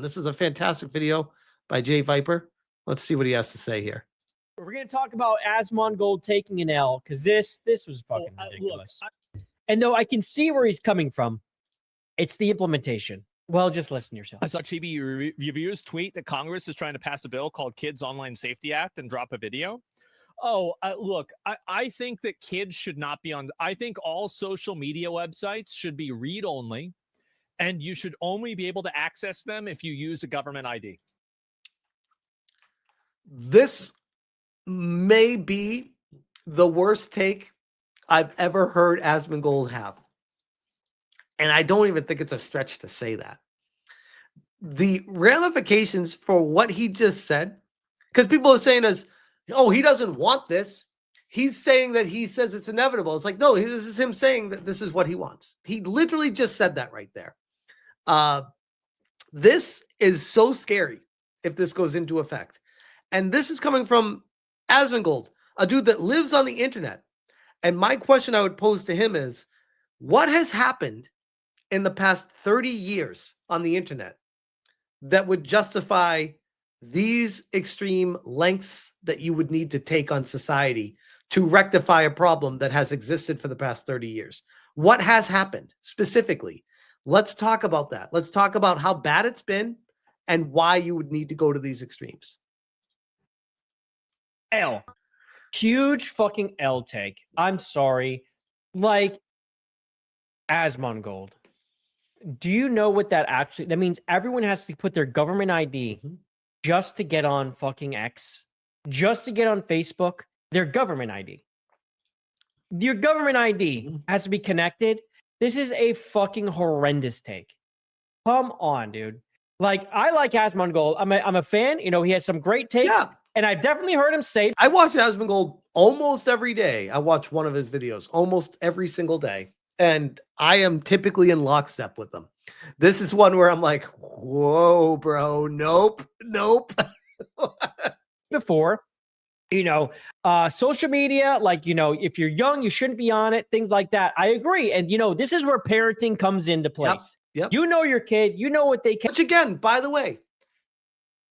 This is a fantastic video by JayViper. Let's see what he has to say here. We're going to talk about Asmongold taking an L because this was fucking ridiculous. And though I can see where he's coming from, it's the implementation. Well, just listen to yourself. I saw Chibi Reviewers tweet that Congress is trying to pass a bill called Kids Online Safety Act and drop a video. Oh, look, I think that kids should not be on. I think all social media websites should be read-only, and you should only be able to access them if you use a government ID. This may be the worst take I've ever heard Asmongold have. And I don't even think it's a stretch to say that. The ramifications for what he just said, because people are saying as, oh, he doesn't want this. He's saying that he says it's inevitable. It's like, no, this is him saying that this is what he wants. He literally just said that right there. This is so scary if this goes into effect. And this is coming from Asmongold, a dude that lives on the internet. And my question I would pose to him is, what has happened in the past 30 years on the internet that would justify these extreme lengths that you would need to take on society to rectify a problem that has existed for the past 30 years? What has happened specifically? Let's talk about that. Let's talk about how bad it's been and why you would need to go to these extremes. L. Huge fucking L take. I'm sorry. Like, Asmongold. Do you know what that actually... That means everyone has to put their government ID just to get on fucking X, just to get on Facebook, their government ID. Your government ID has to be connected. This is a fucking horrendous take. Come on, dude. Like, I like Asmongold. I'm a fan. You know, he has some great takes. Yeah. And I've definitely heard him say... I watch Asmongold almost every day. I watch one of his videos almost every single day. And I am typically in lockstep with them. This is one where I'm like, whoa, bro. Nope. Before, you know, social media, like, you know, if you're young, you shouldn't be on it, things like that. I agree. And, you know, this is where parenting comes into place. Yep. You know your kid, you know what they can. Which again, by the way,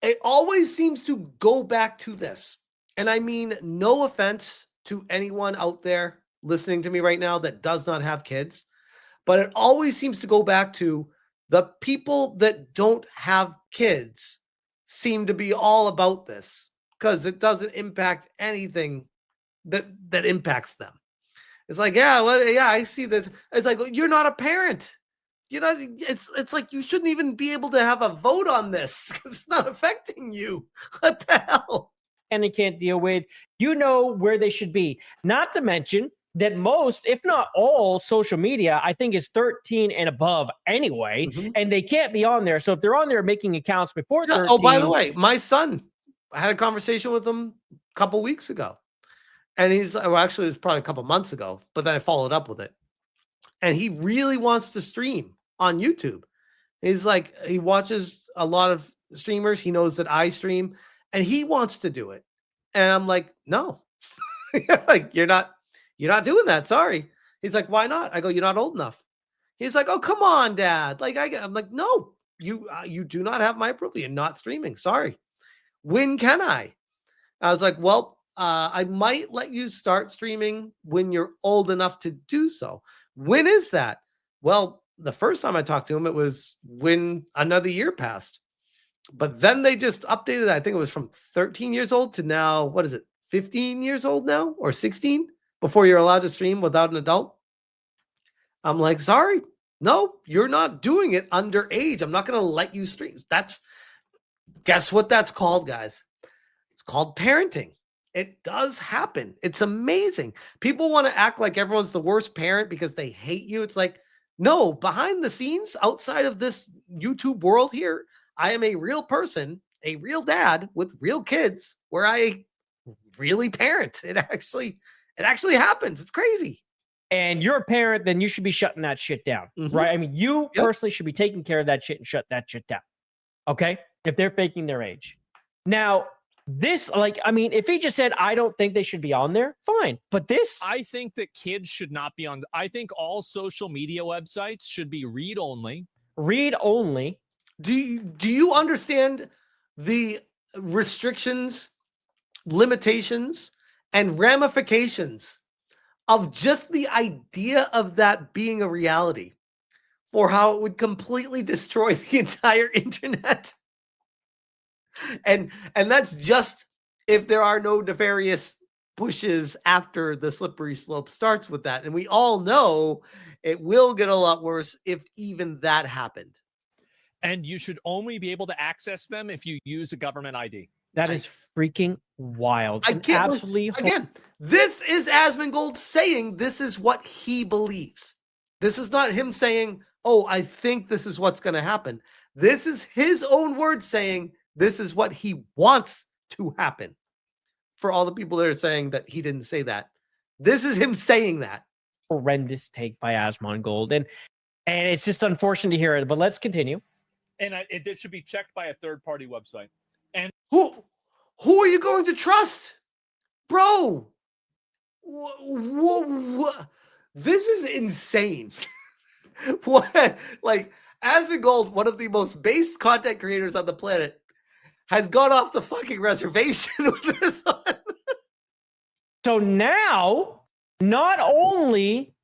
it always seems to go back to this. And I mean, no offense to anyone out there listening to me right now that does not have kids, but it always seems to go back to the people that don't have kids seem to be all about this because it doesn't impact anything that impacts them. It's like, yeah, well, yeah, I see this. It's like, you're not a parent. You know, it's like you shouldn't even be able to have a vote on this because it's not affecting you. What the hell? And they can't deal with, you know, where they should be. Not to mention that most, if not all, social media, I think is 13 and above anyway, and they can't be on there. So if they're on there making accounts before 13... Oh, by the way, my son, I had a conversation with him a couple weeks ago. And he's, well, actually, it was probably a couple months ago, but then I followed up with it. And he really wants to stream on YouTube. He's like, he watches a lot of streamers. He knows that I stream and he wants to do it. And I'm like, no, like, you're not doing that. Sorry. He's like, why not? I go, you're not old enough. He's like, oh, come on, Dad. Like, I'm like, no, you do not have my approval. You're not streaming. Sorry. When can I? I was like, well, I might let you start streaming when you're old enough to do so. When is that? Well, the first time I talked to him, it was when another year passed. But then they just updated that. I think it was from 13 years old to now, what is it, 15 years old now or 16 before you're allowed to stream without an adult. I'm like, sorry, no, you're not doing it underage. I'm not going to let you stream. Guess what that's called, guys? It's called parenting. It does happen. It's amazing. People want to act like everyone's the worst parent because they hate you. It's like, no, behind the scenes, outside of this YouTube world here, I am a real person, a real dad with real kids where I really parent. It actually happens. It's crazy. And you're a parent, then you should be shutting that shit down, right? I mean, you personally should be taking care of that shit and shut that shit down. Okay? If they're faking their age. Now, this, like, I mean, if he just said, I don't think they should be on there, fine. But this... I think that kids should not be on... I think all social media websites should be read-only. Read-only. Do you understand the restrictions, limitations, and ramifications of just the idea of that being a reality, for how it would completely destroy the entire internet? And that's just if there are no nefarious pushes after the slippery slope starts with that. And we all know it will get a lot worse if even that happened. And you should only be able to access them if you use a government ID. That is freaking wild. I And can't absolutely again, this is Asmongold saying this is what he believes. This is not him saying, oh, I think this is what's going to happen. This is his own words saying this is what he wants to happen. For all the people that are saying that he didn't say that, this is him saying that. horrendous take by Asmongold, and it's just unfortunate to hear it. But let's continue. And it should be checked by a third-party website. And who are you going to trust, bro? This is insane. What, like, Asmongold, one of the most based content creators on the planet, has gone off the fucking reservation with this one. So now, not only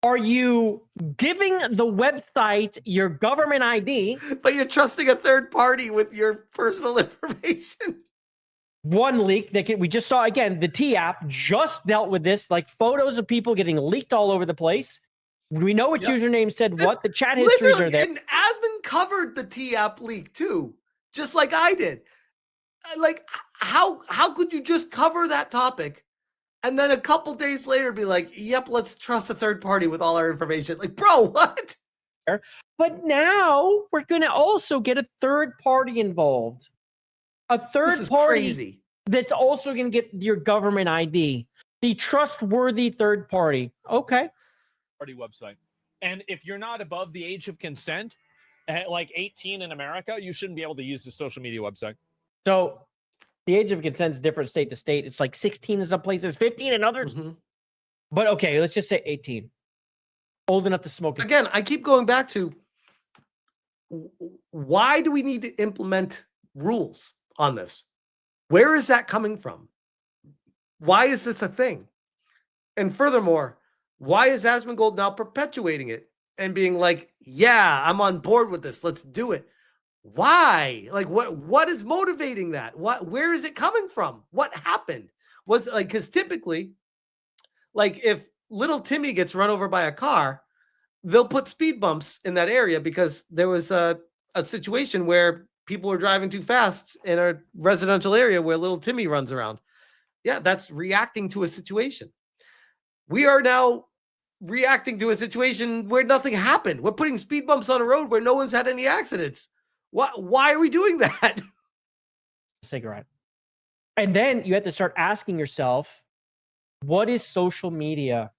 are you giving the website your government ID, but you're trusting a third party with your personal information. One leak that we just saw again, the T app just dealt with this, like photos of people getting leaked all over the place. We know which username said what. The chat histories are there. And Asmon covered the T app leak too, just like I did. Like, how could you just cover that topic and then a couple days later be like, yep, let's trust a third party with all our information? Like, bro, what? But now we're going to also get a third party involved. A third party crazy. That's also going to get your government ID. The trustworthy third party. Okay. Party website. And if you're not above the age of consent, at like 18 in America, you shouldn't be able to use the social media website. So the age of consent is different state to state. It's like 16 in some places, 15 in others. Mm-hmm. But okay, let's just say 18. Old enough to smoke. Again, I keep going back to, why do we need to implement rules on this? Where is that coming from? Why is this a thing? And furthermore, why is Asmongold now perpetuating it and being like, yeah, I'm on board with this, let's do it? Why? Like, what is motivating that? Where is it coming from? What happened? Was like, because typically, like, if little Timmy gets run over by a car, they'll put speed bumps in that area because there was a situation where people were driving too fast in a residential area where little Timmy runs around. Yeah, that's reacting to a situation. We are now reacting to a situation where nothing happened. We're putting speed bumps on a road where no one's had any accidents. Why are we doing that? Cigarette. And then you have to start asking yourself, what is social media?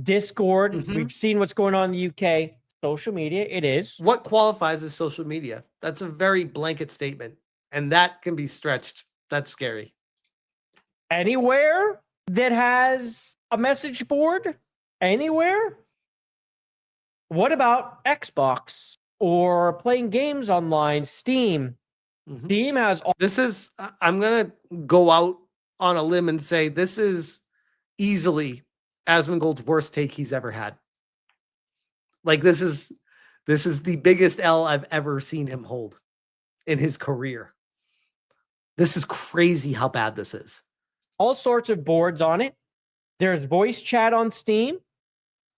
Discord. Mm-hmm. We've seen what's going on in the UK. Social media, it is. What qualifies as social media? That's a very blanket statement, and that can be stretched. That's scary. Anywhere that has a message board? Anywhere? What about Xbox or playing games online? Steam. Mm-hmm. Steam has all. This is, I'm going to go out on a limb and say this is easily Asmongold's worst take he's ever had. Like, this is the biggest L I've ever seen him hold in his career. This is crazy how bad this is. All sorts of boards on it. There's voice chat on Steam.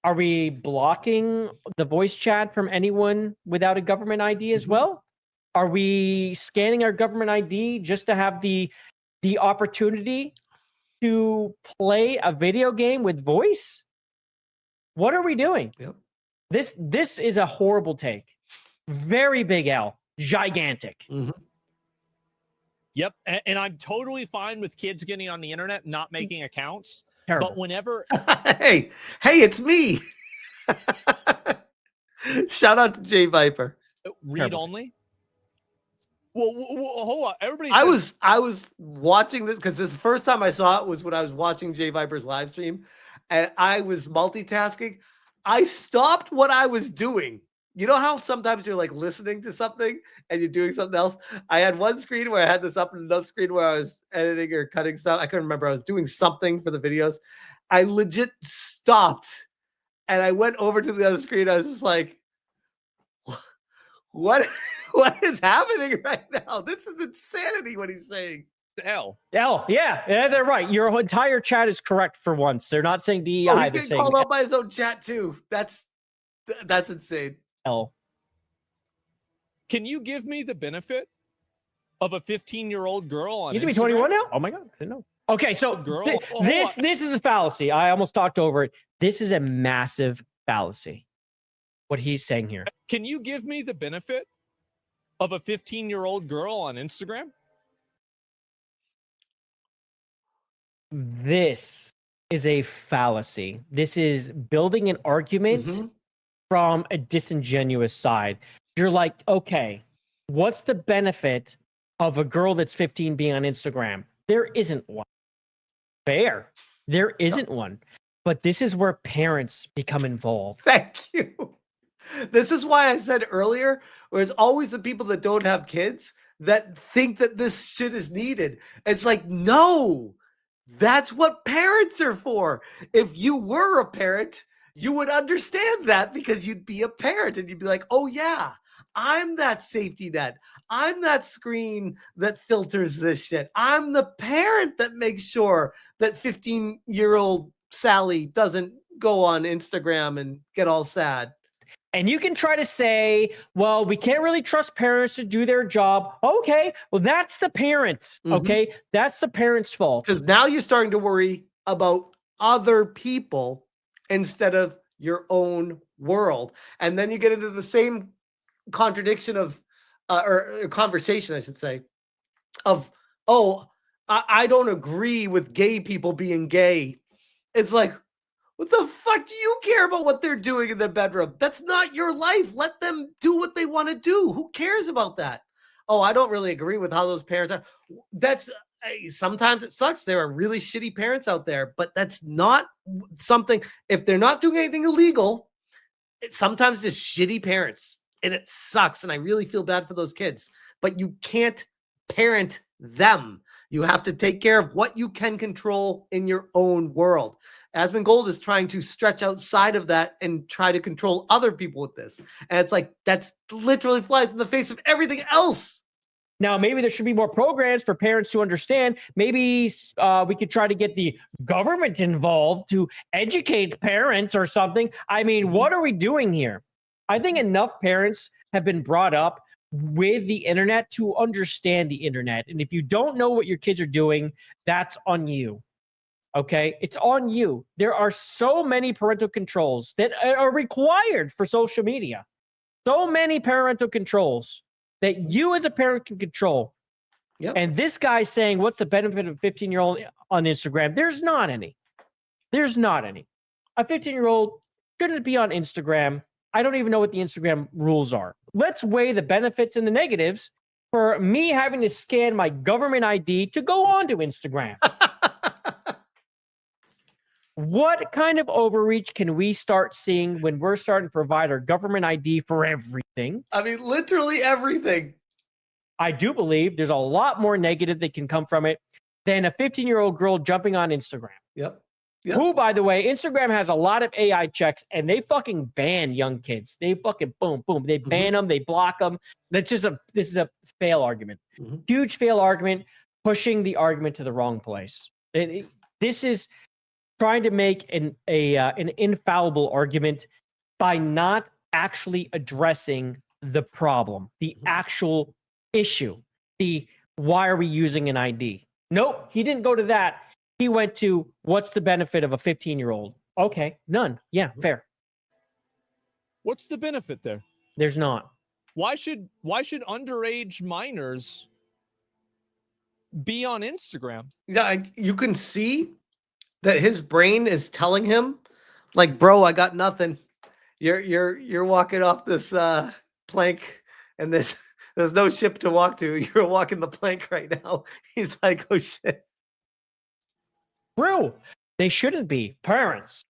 Are we blocking the voice chat from anyone without a government ID as well? Are we scanning our government ID just to have the opportunity to play a video game with voice? What are we doing? Yep. This is a horrible take. Very big L. Gigantic. Mm-hmm. Yep. And I'm totally fine with kids getting on the internet, not making accounts. Terrible. But whenever... hey, it's me. Shout out to JayViper. Read Terrible. only? Well, hold on. Everybody. I was watching this because this first time I saw it was when I was watching JayViper's live stream, and I was multitasking. I stopped what I was doing You know how sometimes you're like listening to something and you're doing something else? I had one screen where I had this up and another screen where I was editing or cutting stuff. I couldn't remember. I was doing something for the videos. I legit stopped and I went over to the other screen. I was just like, what is happening right now? This is insanity what he's saying. L. Yeah, they're right. Your entire chat is correct for once. They're not saying DEI. Oh, he's they're getting saying called out by his own chat too. That's insane. L. Can you give me the benefit of a 15-year-old girl on You need to be Instagram? 21 now? Oh my God, I didn't know. Okay, so Girl, this is a fallacy. I almost talked over it. This is a massive fallacy. What he's saying here. Can you give me the benefit of a 15-year-old girl on Instagram? This is a fallacy. This is building an argument from a disingenuous side. You're like, okay, what's the benefit of a girl that's 15 being on Instagram? There isn't one. Fair. There isn't one. But this is where parents become involved. Thank you. This is why I said earlier, where it's always the people that don't have kids that think that this shit is needed. It's like, no, that's what parents are for. If you were a parent, you would understand that because you'd be a parent and you'd be like, oh yeah, I'm that safety net. I'm that screen that filters this shit. I'm the parent that makes sure that 15-year-old Sally doesn't go on Instagram and get all sad. And you can try to say, well, we can't really trust parents to do their job. Okay, well, that's the parents. Okay, that's the parents' fault. Because now you're starting to worry about other people instead of your own world. And then you get into the same contradiction of, or conversation, I should say, of, oh, I don't agree with gay people being gay. It's like, what the fuck do you care about what they're doing in their bedroom? That's not your life. Let them do what they want to do. Who cares about that? Oh, I don't really agree with how those parents are. That's sometimes it sucks. There are really shitty parents out there, but that's not something. If they're not doing anything illegal, it's sometimes just shitty parents, and it sucks. And I really feel bad for those kids, but you can't parent them. You have to take care of what you can control in your own world. Asmongold is trying to stretch outside of that and try to control other people with this. And it's like, that's literally flies in the face of everything else. Now, maybe there should be more programs for parents to understand. Maybe we could try to get the government involved to educate parents or something. I mean, what are we doing here? I think enough parents have been brought up with the internet to understand the internet. And if you don't know what your kids are doing, that's on you. Okay, it's on you. There are so many parental controls that are required for social media. So many parental controls that you as a parent can control. Yep. And this guy's saying, what's the benefit of a 15-year-old on Instagram? There's not any. There's not any. A 15-year-old shouldn't be on Instagram. I don't even know what the Instagram rules are. Let's weigh the benefits and the negatives for me having to scan my government ID to go onto Instagram. What kind of overreach can we start seeing when we're starting to provide our government ID for everything? I mean, literally everything. I do believe there's a lot more negative that can come from it than a 15-year-old girl jumping on Instagram. Yep. Who, by the way, Instagram has a lot of AI checks, and they fucking ban young kids. They fucking boom. They ban them. They block them. This is a fail argument. Huge fail argument, pushing the argument to the wrong place. This is trying to make an infallible argument by not actually addressing the problem, the actual issue, the why are we using an ID? Nope, he didn't go to that. He went to what's the benefit of a 15-year-old? Okay, none. Yeah, fair. What's the benefit there? There's not. Why should underage minors be on Instagram? Yeah, you can see that his brain is telling him, like, bro, I got nothing. You're walking off this plank, and there's no ship to walk to. You're walking the plank right now. He's like, oh shit. True. They shouldn't be. Parents.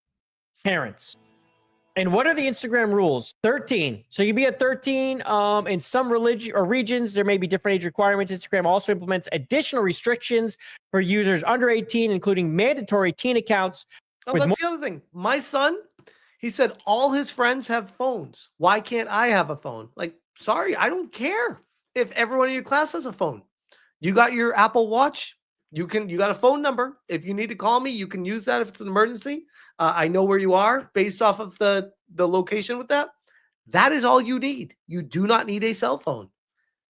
And what are the Instagram rules? 13. So you be at 13. In some religion or regions, there may be different age requirements. Instagram also implements additional restrictions for users under 18, including mandatory teen accounts. Oh, that's the other thing. My son, he said all his friends have phones. Why can't I have a phone? Like, sorry, I don't care if everyone in your class has a phone. You got your Apple Watch. You got a phone number. If you need to call me, you can use that if it's an emergency. I know where you are based off of the location with that. That is all you need. You do not need a cell phone.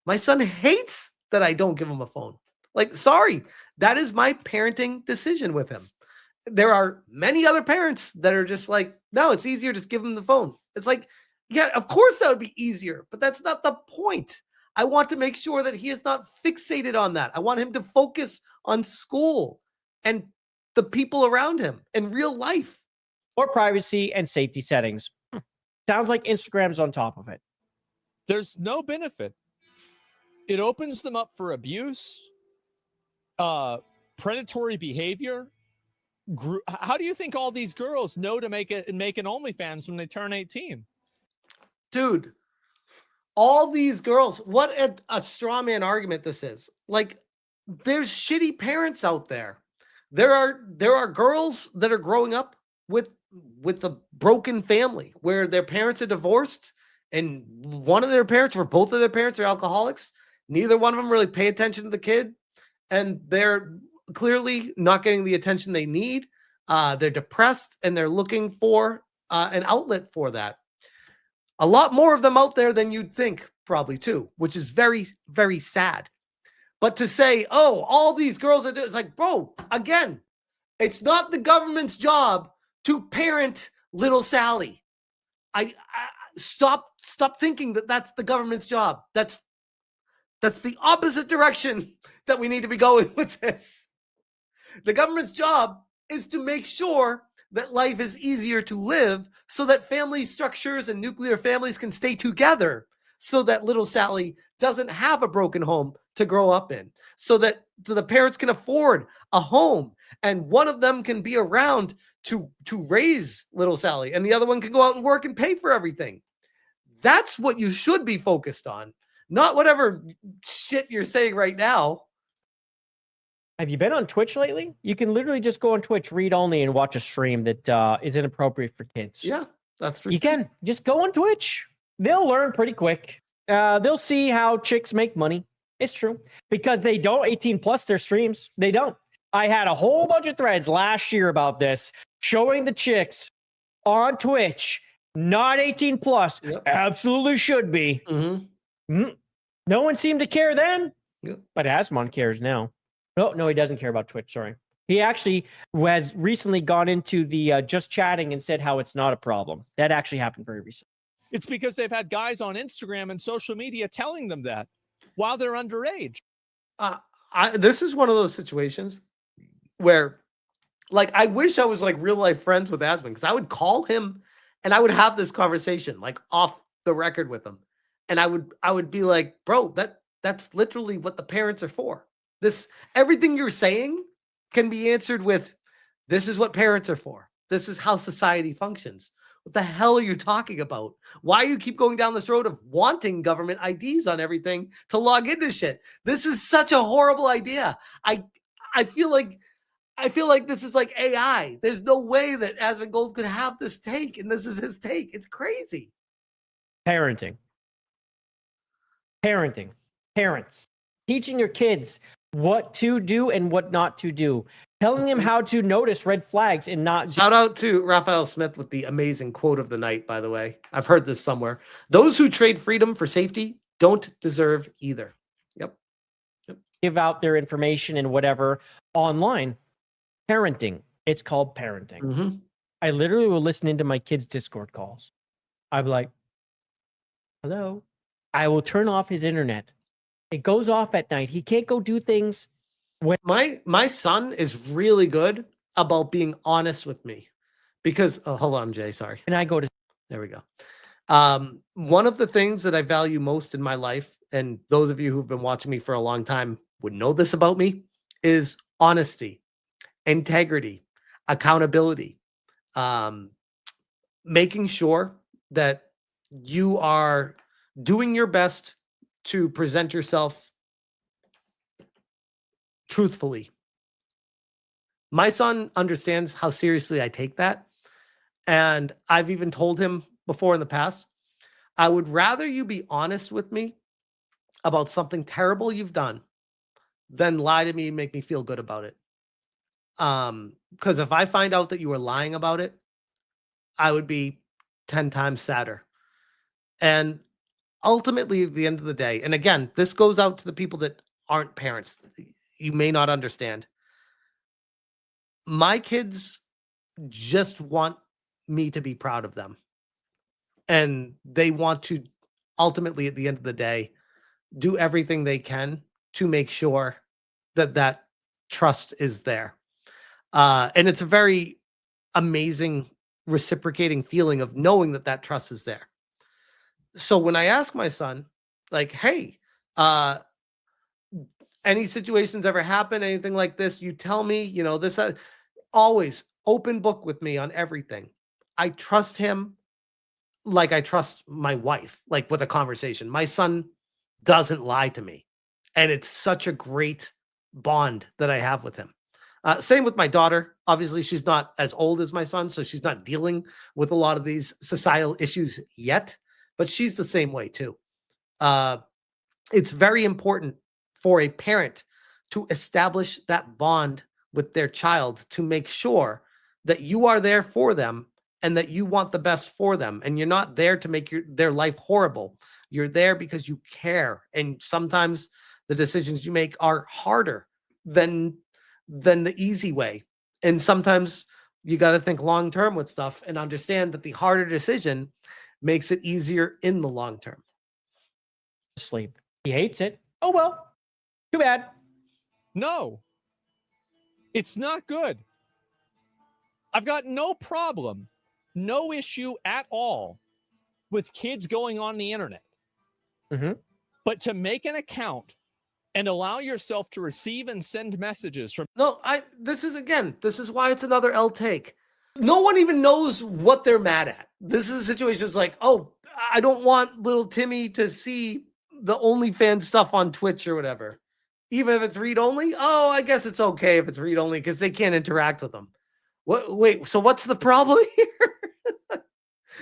My son hates that I don't give him a phone. Like, sorry, that is my parenting decision with him. There are many other parents that are just like, no, it's easier. Just give him the phone. It's like, yeah, of course that would be easier, but that's not the point. I want to make sure that he is not fixated on that. I want him to focus on school and the people around him in real life. More privacy and safety settings. Sounds like Instagram's on top of it. There's no benefit. It opens them up for abuse, predatory behavior. How do you think all these girls know to make an OnlyFans when they turn 18? Dude, all these girls, what a straw man argument this is. Like, there's shitty parents out there. There are girls that are growing up with a broken family where their parents are divorced and one of their parents or both of their parents are alcoholics. Neither one of them really pay attention to the kid, and they're clearly not getting the attention they need. They're depressed and they're looking for an outlet for that. A lot more of them out there than you'd think, probably too, which is very, very sad. But to say, oh, all these girls are doing, it's like, bro, again, it's not the government's job to parent little Sally. I stop thinking that that's the government's job. That's the opposite direction that we need to be going with this. The government's job is to make sure that life is easier to live so that family structures and nuclear families can stay together so that little Sally doesn't have a broken home to grow up in, so the parents can afford a home and one of them can be around to raise little Sally and the other one can go out and work and pay for everything. That's what you should be focused on, not whatever shit you're saying right now. Have you been on Twitch lately? You can literally just go on Twitch, read only, and watch a stream that is inappropriate for kids. Yeah, that's true. You can just go on Twitch. They'll learn pretty quick. They'll see how chicks make money. It's true. Because they don't 18 plus their streams. They don't. I had a whole bunch of threads last year about this, showing the chicks on Twitch, not 18 plus. Yep. Absolutely should be. Mm-hmm. No one seemed to care then. Yep. But Asmon cares now. No, he doesn't care about Twitch. Sorry. He actually has recently gone into the just chatting and said how it's not a problem. That actually happened very recently. It's because they've had guys on Instagram and social media telling them that while they're underage. This is one of those situations where, like, I wish I was like real life friends with Asmon, because I would call him and I would have this conversation like off the record with him, and I would be like, bro, that's literally what the parents are for. Everything you're saying can be answered with, this is what parents are for. This is how society functions. What the hell are you talking about? Why do you keep going down this road of wanting government IDs on everything to log into shit? This is such a horrible idea. I feel like this is like AI. There's no way that Asmongold could have this take, and this is his take. It's crazy. Parenting. Parents. Teaching your kids what to do and what not to do. Telling them how to notice red flags and not... Shout out to Raphael Smith with the amazing quote of the night, by the way. I've heard this somewhere. Those who trade freedom for safety don't deserve either. Yep. Give out their information and whatever online. Parenting. It's called parenting. Mm-hmm. I literally will listen into my kids' Discord calls. I'm like, hello? I will turn off his internet. It goes off at night. He can't go do things. My son is really good about being honest with me, because hold on, Jay, sorry. And I go to... There we go. One of the things that I value most in my life, and those of you who've been watching me for a long time would know this about me, is honesty, integrity, accountability, making sure that you are doing your best to present yourself truthfully. My son understands how seriously I take that. And I've even told him before in the past, I would rather you be honest with me about something terrible you've done than lie to me and make me feel good about it. Because if I find out that you were lying about it, I would be 10 times sadder. And ultimately, at the end of the day, and again, this goes out to the people that aren't parents. You may not understand. My kids just want me to be proud of them. And they want to ultimately, at the end of the day, do everything they can to make sure that that trust is there. And it's a very amazing reciprocating feeling of knowing that that trust is there. So when I ask my son, like, hey, any situations ever happen, anything like this, you tell me, you know, this, always open book with me on everything. I trust him like I trust my wife, like with a conversation. My son doesn't lie to me. And it's such a great bond that I have with him. Same with my daughter. Obviously, she's not as old as my son, so she's not dealing with a lot of these societal issues yet, but she's the same way too. It's very important for a parent to establish that bond with their child to make sure that you are there for them and that you want the best for them. And you're not there to make their life horrible. You're there because you care. And sometimes the decisions you make are harder than the easy way. And sometimes you got to think long term with stuff and understand that the harder decision makes it easier in the long term. Sleep. He hates it. Oh, well. Too bad. No, it's not good. I've got no problem, no issue at all with kids going on the internet. Mm-hmm. But to make an account and allow yourself to receive and send messages from... No, this is why it's another L take. No one even knows what they're mad at. This is a situation. It's like, oh, I don't want little Timmy to see the OnlyFans stuff on Twitch or whatever. Even if it's read only, oh, I guess it's okay if it's read only because they can't interact with them. What? Wait, so what's the problem here?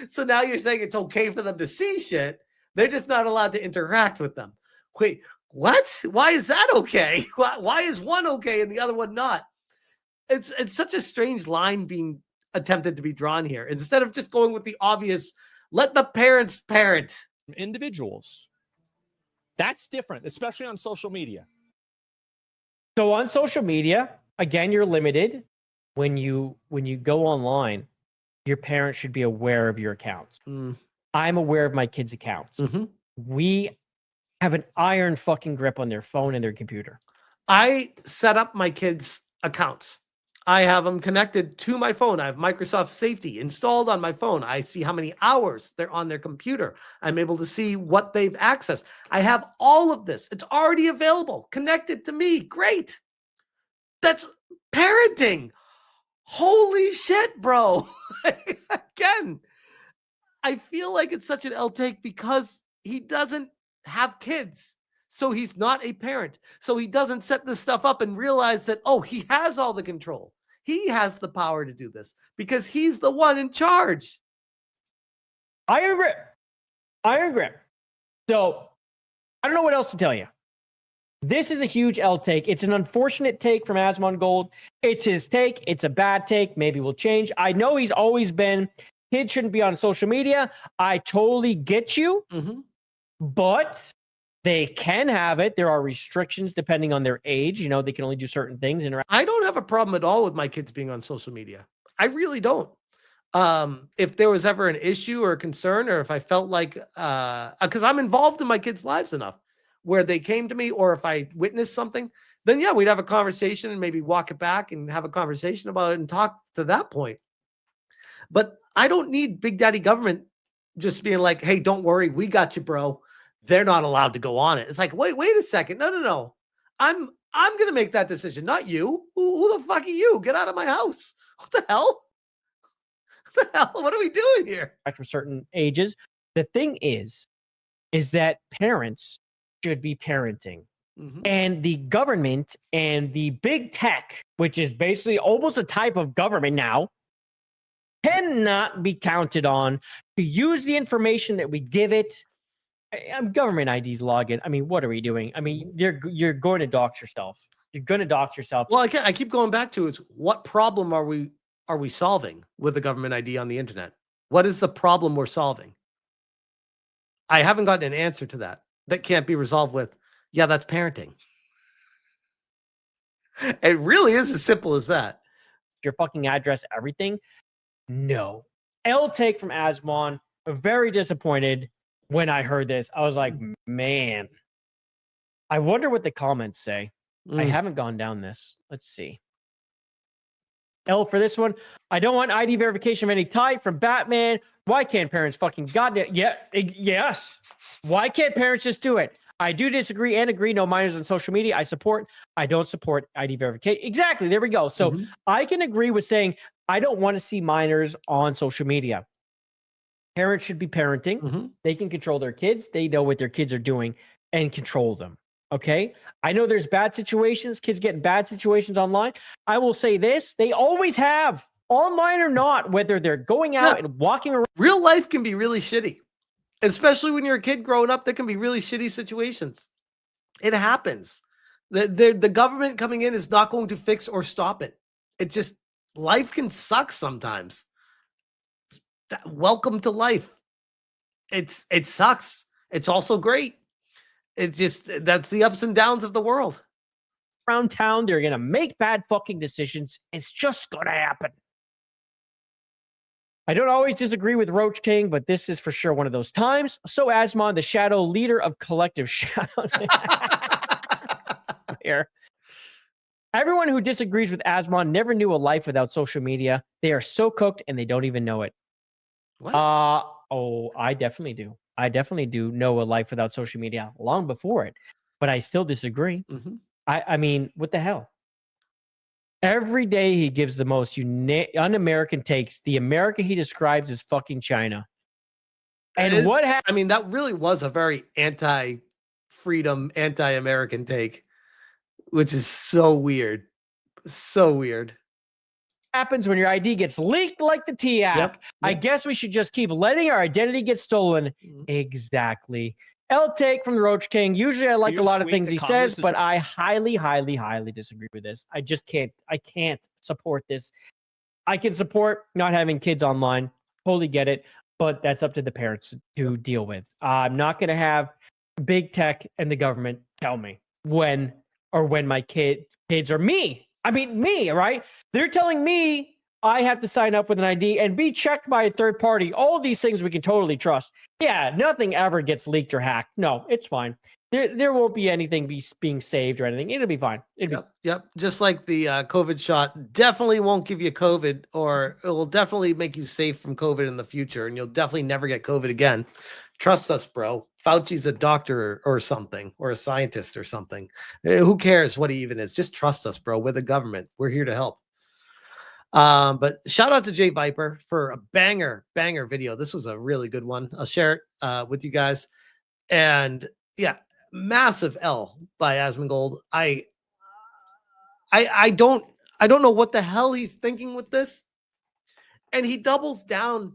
So now you're saying it's okay for them to see shit. They're just not allowed to interact with them. Wait, what? Why is that okay? Why is one okay and the other one not? It's such a strange line being attempted to be drawn here. Instead of just going with the obvious, let the parents parent. Individuals. That's different, especially on social media. So on social media, again, you're limited. When you go online, your parents should be aware of your accounts. I'm aware of my kids' accounts. Mm-hmm. We have an iron fucking grip on their phone and their computer. I set up my kids' accounts. I have them connected to my phone. I have Microsoft Safety installed on my phone. I see how many hours they're on their computer. I'm able to see what they've accessed. I have all of this. It's already available, connected to me. Great. That's parenting. Holy shit, bro. Again, I feel like it's such an L take because he doesn't have kids. So he's not a parent. So he doesn't set this stuff up and realize that, oh, he has all the control. He has the power to do this because he's the one in charge. I agree. So I don't know what else to tell you. This is a huge L take. It's an unfortunate take from Asmongold. It's his take. It's a bad take. Maybe we'll change. I know he's always been, kids shouldn't be on social media. I totally get you. Mm-hmm. But they can have it. There are restrictions depending on their age. You know, they can only do certain things. I don't have a problem at all with my kids being on social media. I really don't. If there was ever an issue or a concern, or if I felt like, because I'm involved in my kids' lives enough where they came to me, or if I witnessed something, then yeah, we'd have a conversation and maybe walk it back and have a conversation about it and talk to that point. But I don't need Big Daddy government just being like, hey, don't worry, we got you, bro. They're not allowed to go on it. It's like, wait a second. No. I'm going to make that decision, not you. Who the fuck are you? Get out of my house. What the hell? the hell? What are we doing here? For certain ages. The thing is that parents should be parenting. And the government and the big tech, which is basically almost a type of government now, cannot be counted on to use the information that we give it. Government IDs login. I mean, what are we doing? I mean, you're going to dox yourself. You're going to dox yourself. Well, I keep going back to is what problem are we solving with the government ID on the internet? What is the problem we're solving? I haven't gotten an answer to that. That can't be resolved with, yeah, that's parenting. It really is as simple as that. Your fucking address, everything. No. L take from Asmon. Very disappointed when I heard this. I was like, man. I wonder what the comments say. I haven't gone down this. Let's see. L for this one. I don't want ID verification of any type from Batman. Why can't parents fucking goddamn? Yes. Why can't parents just do it? I do disagree and agree. No minors on social media. I don't support ID verification. Exactly. There we go. So I can agree with saying I don't want to see minors on social media. Parents should be parenting. They can control their kids. They know what their kids are doing and control them. Okay. I know there's bad situations. Kids get in bad situations online. I will say this. They always have, online or not, whether they're going out and walking around. Real life can be really shitty. Especially when you're a kid growing up, there can be really shitty situations. It happens. The government coming in is not going to fix or stop it. It just, life can suck sometimes. Welcome to life. It sucks. It's also great. That's the ups and downs of the world. Around town, they're going to make bad fucking decisions. It's just going to happen. I don't always disagree with Roach King, but this is for sure one of those times. So Asmon, the shadow leader of collective shadow. Here. Everyone who disagrees with Asmon never knew a life without social media. They are so cooked and they don't even know it. What? I definitely do. I definitely do know a life without social media long before it, but I still disagree. I mean, what the hell? Every day he gives the most un-American takes. The America he describes as fucking China. And what happened? I mean, that really was a very anti-freedom, anti-American take, which is so weird. So weird. Happens when your ID gets leaked like the T-app. I guess we should just keep letting our identity get stolen. Exactly. L take from the Roach King. Usually I like a lot of things he says, but I highly, highly, highly disagree with this. I just can't. I can't support this. I can support not having kids online. Totally get it. But that's up to the parents to deal with. I'm not going to have big tech and the government tell me when my kids are me. I mean, me, right? They're telling me I have to sign up with an ID and be checked by a third party. All these things we can totally trust. Yeah, nothing ever gets leaked or hacked. No, it's fine. There won't be anything being saved or anything. It'll be fine. Yep. Just like the COVID shot definitely won't give you COVID, or it will definitely make you safe from COVID in the future, and you'll definitely never get COVID again. Trust us, bro. Fauci's a doctor or something, or a scientist or something. Who cares what he even is? Just trust us, bro. We're the government. We're here to help. But shout out to JayViper for a banger video. This was a really good one. I'll share it with you guys. And yeah, massive L by Asmongold. I don't know what the hell he's thinking with this. And he doubles down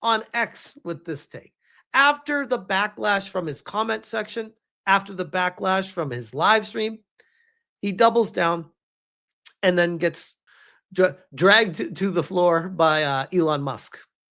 on X with this take. After the backlash from his comment section, after the backlash from his live stream, he doubles down and then gets dragged to the floor by Elon Musk.